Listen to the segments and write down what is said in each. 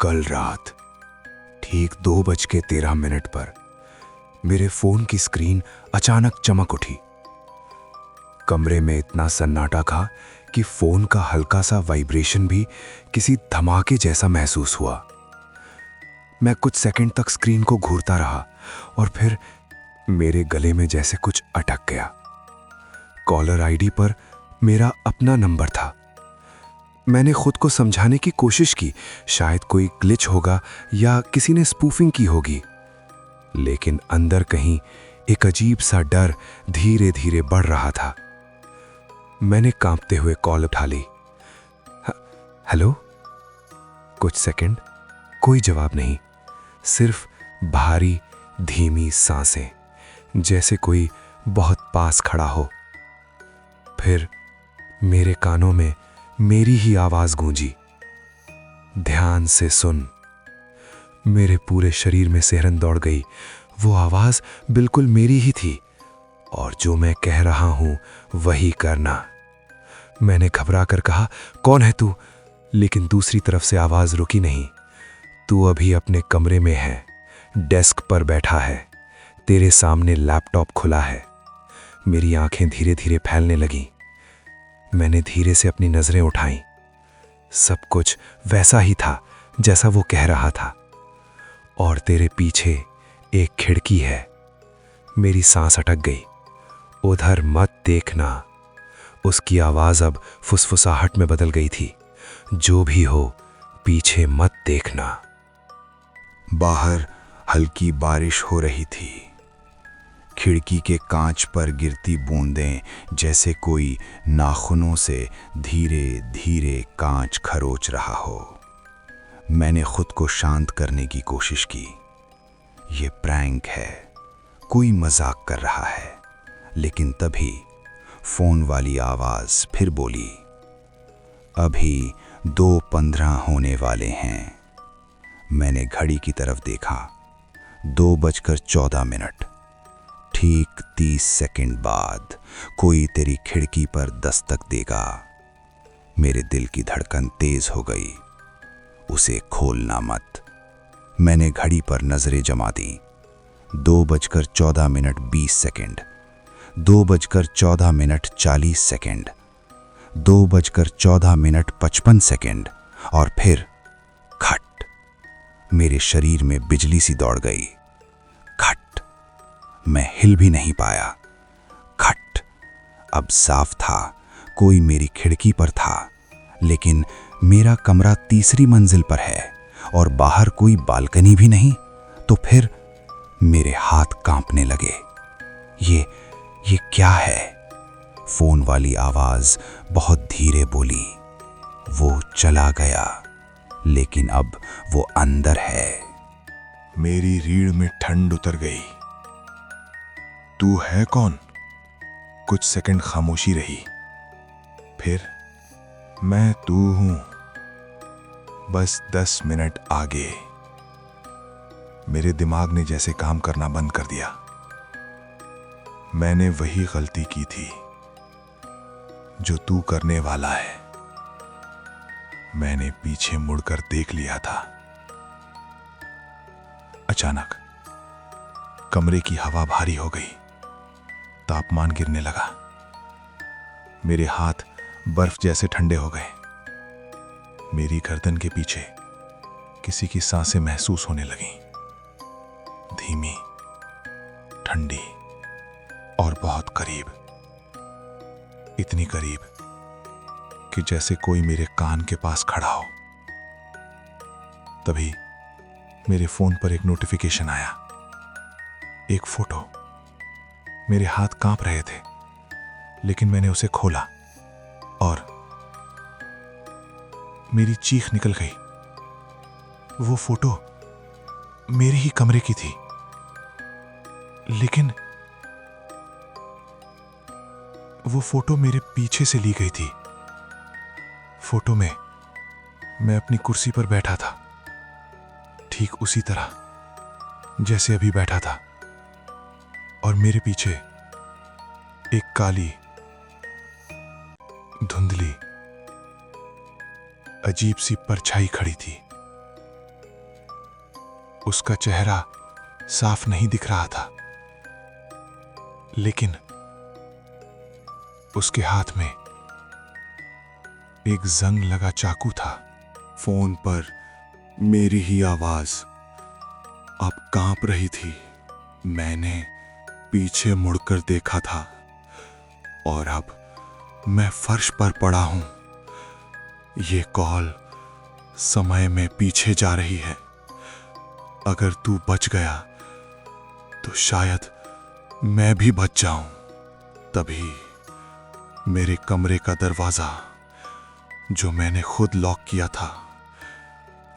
कल रात ठीक 2:13 पर मेरे फोन की स्क्रीन अचानक चमक उठी। कमरे में इतना सन्नाटा था कि फोन का हल्का सा वाइब्रेशन भी किसी धमाके जैसा महसूस हुआ। मैं कुछ सेकंड तक स्क्रीन को घूरता रहा और फिर मेरे गले में जैसे कुछ अटक गया। कॉलर आईडी पर मेरा अपना नंबर था। मैंने खुद को समझाने की कोशिश की, शायद कोई ग्लिच होगा या किसी ने स्पूफिंग की होगी, लेकिन अंदर कहीं एक अजीब सा डर धीरे धीरे बढ़ रहा था। मैंने कांपते हुए कॉल उठा ली। हेलो। कुछ सेकंड, कोई जवाब नहीं, सिर्फ भारी धीमी सांसें, जैसे कोई बहुत पास खड़ा हो। फिर मेरे कानों में मेरी ही आवाज गूंजी, ध्यान से सुन। मेरे पूरे शरीर में सिहरन दौड़ गई। वो आवाज बिल्कुल मेरी ही थी, और जो मैं कह रहा हूं वही करना। मैंने घबरा कर कहा, कौन है तू? लेकिन दूसरी तरफ से आवाज रुकी नहीं। तू अभी अपने कमरे में है, डेस्क पर बैठा है, तेरे सामने लैपटॉप खुला है। मेरी आंखें धीरे धीरे फैलने लगीं। मैंने धीरे से अपनी नजरें उठाईं। सब कुछ वैसा ही था जैसा वो कह रहा था। और तेरे पीछे एक खिड़की है। मेरी सांस अटक गई। उधर मत देखना। उसकी आवाज अब फुसफुसाहट में बदल गई थी। जो भी हो, पीछे मत देखना। बाहर हल्की बारिश हो रही थी। खिड़की के कांच पर गिरती बूंदें जैसे कोई नाखूनों से धीरे धीरे कांच खरोच रहा हो। मैंने खुद को शांत करने की कोशिश की। ये प्रैंक है, कोई मजाक कर रहा है। लेकिन तभी फोन वाली आवाज फिर बोली, अभी 2:15 होने वाले हैं। मैंने घड़ी की तरफ देखा। 2:14। ठीक 30 सेकंड बाद कोई तेरी खिड़की पर दस्तक देगा। मेरे दिल की धड़कन तेज हो गई। उसे खोलना मत। मैंने घड़ी पर नजरें जमा दी। 2:14:20। 2:14:40। 2:14:55। और फिर खट। मेरे शरीर में बिजली सी दौड़ गई। खट। मैं हिल भी नहीं पाया। खट। अब साफ था, कोई मेरी खिड़की पर था, लेकिन मेरा कमरा तीसरी मंजिल पर है और बाहर कोई बालकनी भी नहीं। तो फिर मेरे हाथ कांपने लगे। ये क्या है? फोन वाली आवाज बहुत धीरे बोली, वो चला गया, लेकिन अब वो अंदर है। मेरी रीढ़ में ठंड उतर गई। तू है कौन? कुछ सेकंड खामोशी रही। फिर मैं तू हूं, बस 10 मिनट आगे। मेरे दिमाग ने जैसे काम करना बंद कर दिया। मैंने वही गलती की थी जो तू करने वाला है। मैंने पीछे मुड़कर देख लिया था। अचानक कमरे की हवा भारी हो गई। तापमान गिरने लगा। मेरे हाथ बर्फ जैसे ठंडे हो गए। मेरी गर्दन के पीछे किसी की सांसें महसूस होने लगीं। धीमी, ठंडी और बहुत करीब। इतनी करीब कि जैसे कोई मेरे कान के पास खड़ा हो। तभी मेरे फोन पर एक नोटिफिकेशन आया। एक फोटो। मेरे हाथ कांप रहे थे, लेकिन मैंने उसे खोला और मेरी चीख निकल गई। वो फोटो मेरे ही कमरे की थी, लेकिन वो फोटो मेरे पीछे से ली गई थी। फोटो में मैं अपनी कुर्सी पर बैठा था, ठीक उसी तरह जैसे अभी बैठा था, और मेरे पीछे एक काली, धुंधली, अजीब सी परछाई खड़ी थी। उसका चेहरा साफ नहीं दिख रहा था, लेकिन उसके हाथ में एक जंग लगा चाकू था। फोन पर मेरी ही आवाज अब कांप रही थी। मैंने पीछे मुड़कर देखा था और अब मैं फर्श पर पड़ा हूं। ये कॉल समय में पीछे जा रही है। अगर तू बच गया तो शायद मैं भी बच जाऊं। तभी मेरे कमरे का दरवाजा, जो मैंने खुद लॉक किया था,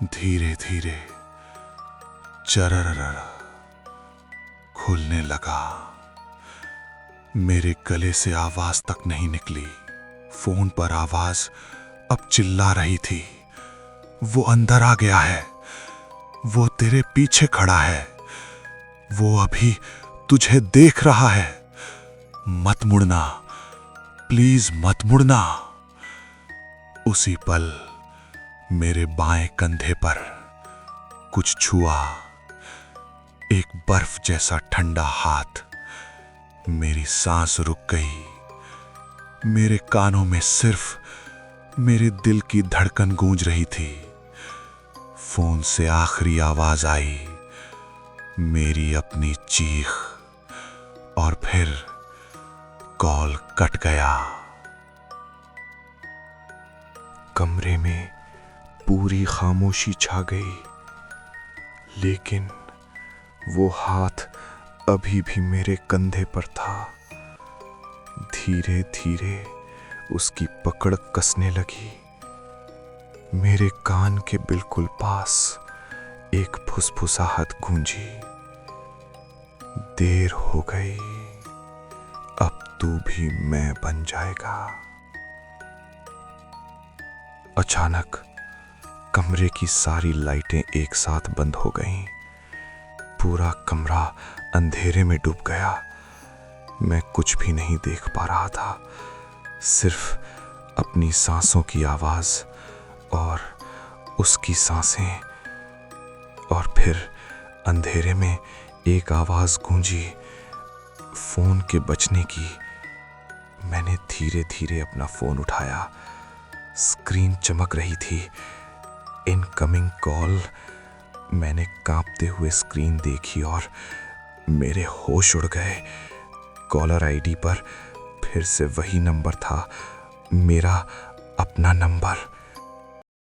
धीरे धीरे चरर खुलने लगा। मेरे गले से आवाज तक नहीं निकली। फोन पर आवाज अब चिल्ला रही थी, वो अंदर आ गया है, वो तेरे पीछे खड़ा है, वो अभी तुझे देख रहा है, मत मुड़ना, प्लीज मत मुड़ना। उसी पल मेरे बाएं कंधे पर कुछ छुआ, एक बर्फ जैसा ठंडा हाथ। मेरी सांस रुक गई। मेरे कानों में सिर्फ मेरे दिल की धड़कन गूंज रही थी। फोन से आखिरी आवाज आई, मेरी अपनी चीख, और फिर कॉल कट गया। कमरे में पूरी खामोशी छा गई, लेकिन वो हाथ अभी भी मेरे कंधे पर था। धीरे धीरे उसकी पकड़ कसने लगी। मेरे कान के बिल्कुल पास एक फुसफुसाहट गूंजी, देर हो गई, अब तू भी मैं बन जाएगा। अचानक कमरे की सारी लाइटें एक साथ बंद हो गईं। पूरा कमरा अंधेरे में डूब गया। मैं कुछ भी नहीं देख पा रहा था, सिर्फ अपनी सांसों की आवाज और उसकी सांसें। और फिर अंधेरे में एक आवाज गूंजी, फोन के बजने की। मैंने धीरे धीरे अपना फोन उठाया। स्क्रीन चमक रही थी, इनकमिंग कॉल। मैंने कांपते हुए स्क्रीन देखी और मेरे होश उड़ गए। कॉलर आईडी पर फिर से वही नंबर था, मेरा अपना नंबर।